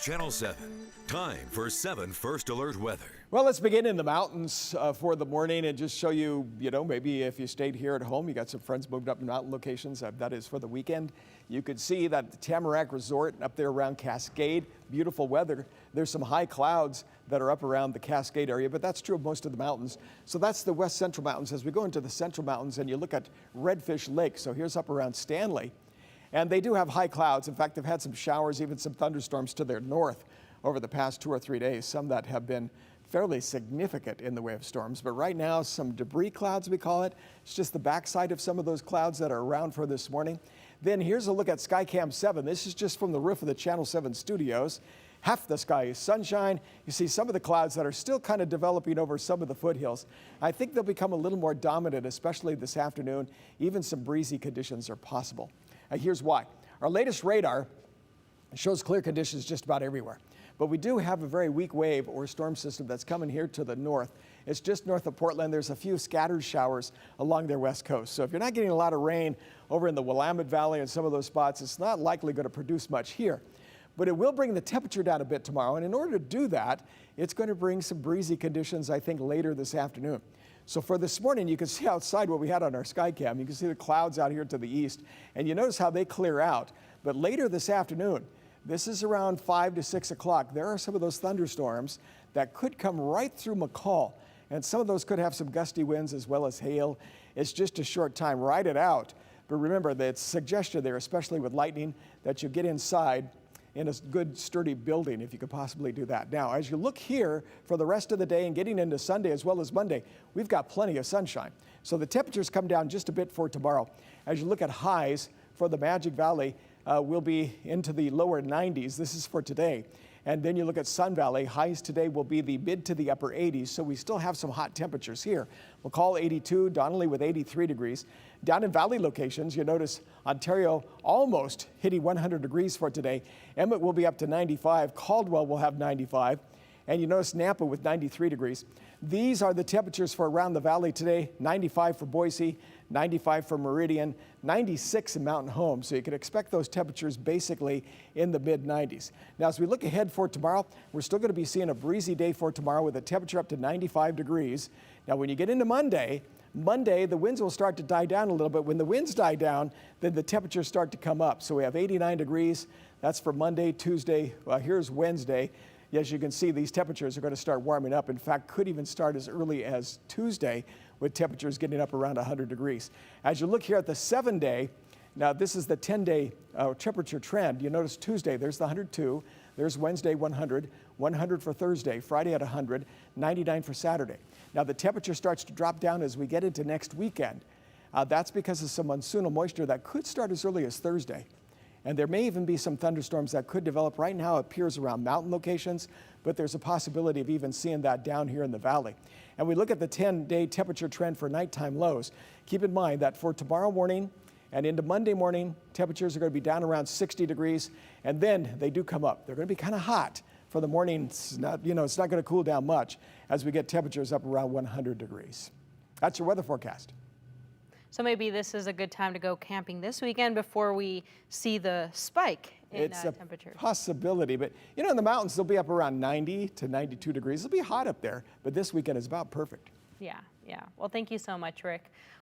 Channel 7. Time for 7 First Alert weather. Well, let's begin in the mountains for the morning and just show you, maybe if you stayed here at home, you got some friends moved up to mountain locations. That is for the weekend. You could see that the Tamarack Resort up there around Cascade, beautiful weather. There's some high clouds that are up around the Cascade area, but that's true of most of the mountains. So that's the West Central Mountains. As we go into the Central Mountains and you look at Redfish Lake, so here's up around Stanley. And they do have high clouds. In fact, they've had some showers, even some thunderstorms to their north over the past 2 or 3 days, some that have been fairly significant in the way of storms. But right now, some debris clouds, we call it. It's just the backside of some of those clouds that are around for this morning. Then here's a look at SkyCam 7. This is just from the roof of the Channel 7 studios. Half the sky is sunshine. You see some of the clouds that are still kind of developing over some of the foothills. I think they'll become a little more dominant, especially this afternoon. Even some breezy conditions are possible. Here's why. Our latest radar shows clear conditions just about everywhere. But we do have a very weak wave or storm system that's coming here to the north. It's just north of Portland. There's a few scattered showers along their west coast. So if you're not getting a lot of rain over in the Willamette Valley and some of those spots, it's not likely going to produce much here. But it will bring the temperature down a bit tomorrow. And in order to do that, it's going to bring some breezy conditions, I think, later this afternoon. So for this morning, you can see outside what we had on our SkyCam. You can see the clouds out here to the east, and you notice how they clear out. But later this afternoon, this is around 5 to 6 o'clock, there are some of those thunderstorms that could come right through McCall. And some of those could have some gusty winds as well as hail. It's just a short time. Ride it out. But remember, that suggestion there, especially with lightning, that you get inside in a good sturdy building if you could possibly do that. Now, as you look here for the rest of the day and getting into Sunday as well as Monday, we've got plenty of sunshine. So the temperatures come down just a bit for tomorrow. As you look at highs for the Magic Valley, we'll be into the lower 90s. This is for today. And then you look at Sun Valley, highs today will be the mid to the upper 80s, so we still have some hot temperatures here. McCall 82, Donnelly with 83 degrees. Down in valley locations, you notice Ontario almost hitting 100 degrees for today. Emmett will be up to 95, Caldwell will have 95, and you notice Nampa with 93 degrees. These are the temperatures for around the valley today. 95 for Boise, 95 for Meridian, 96 in Mountain Home. So you can expect those temperatures basically in the mid-90s. Now, as we look ahead for tomorrow, we're still going to be seeing a breezy day for tomorrow with a temperature up to 95 degrees. Now, when you get into Monday, the winds will start to die down a little bit. When the winds die down, then the temperatures start to come up. So we have 89 degrees. That's for Monday, Tuesday. Here's Wednesday. As you can see, these temperatures are going to start warming up. In fact, could even start as early as Tuesday with temperatures getting up around 100 degrees. As you look here at the 7-day, now this is the 10-day temperature trend. You notice Tuesday, there's the 102. There's Wednesday, 100. 100 for Thursday. Friday at 100. 99 for Saturday. Now the temperature starts to drop down as we get into next weekend. That's because of some monsoonal moisture that could start as early as Thursday. And there may even be some thunderstorms that could develop. Right now it appears around mountain locations, but there's a possibility of even seeing that down here in the valley. And we look at the 10-day temperature trend for nighttime lows. Keep in mind that for tomorrow morning and into Monday morning, temperatures are going to be down around 60 degrees, and then they do come up. They're going to be kind of hot for the morning. It's not going to cool down much as we get temperatures up around 100 degrees. That's your weather forecast. So maybe this is a good time to go camping this weekend before we see the spike in temperatures. It's a possibility, but in the mountains, they'll be up around 90 to 92 degrees. It'll be hot up there, but this weekend is about perfect. Yeah. Well, thank you so much, Rick.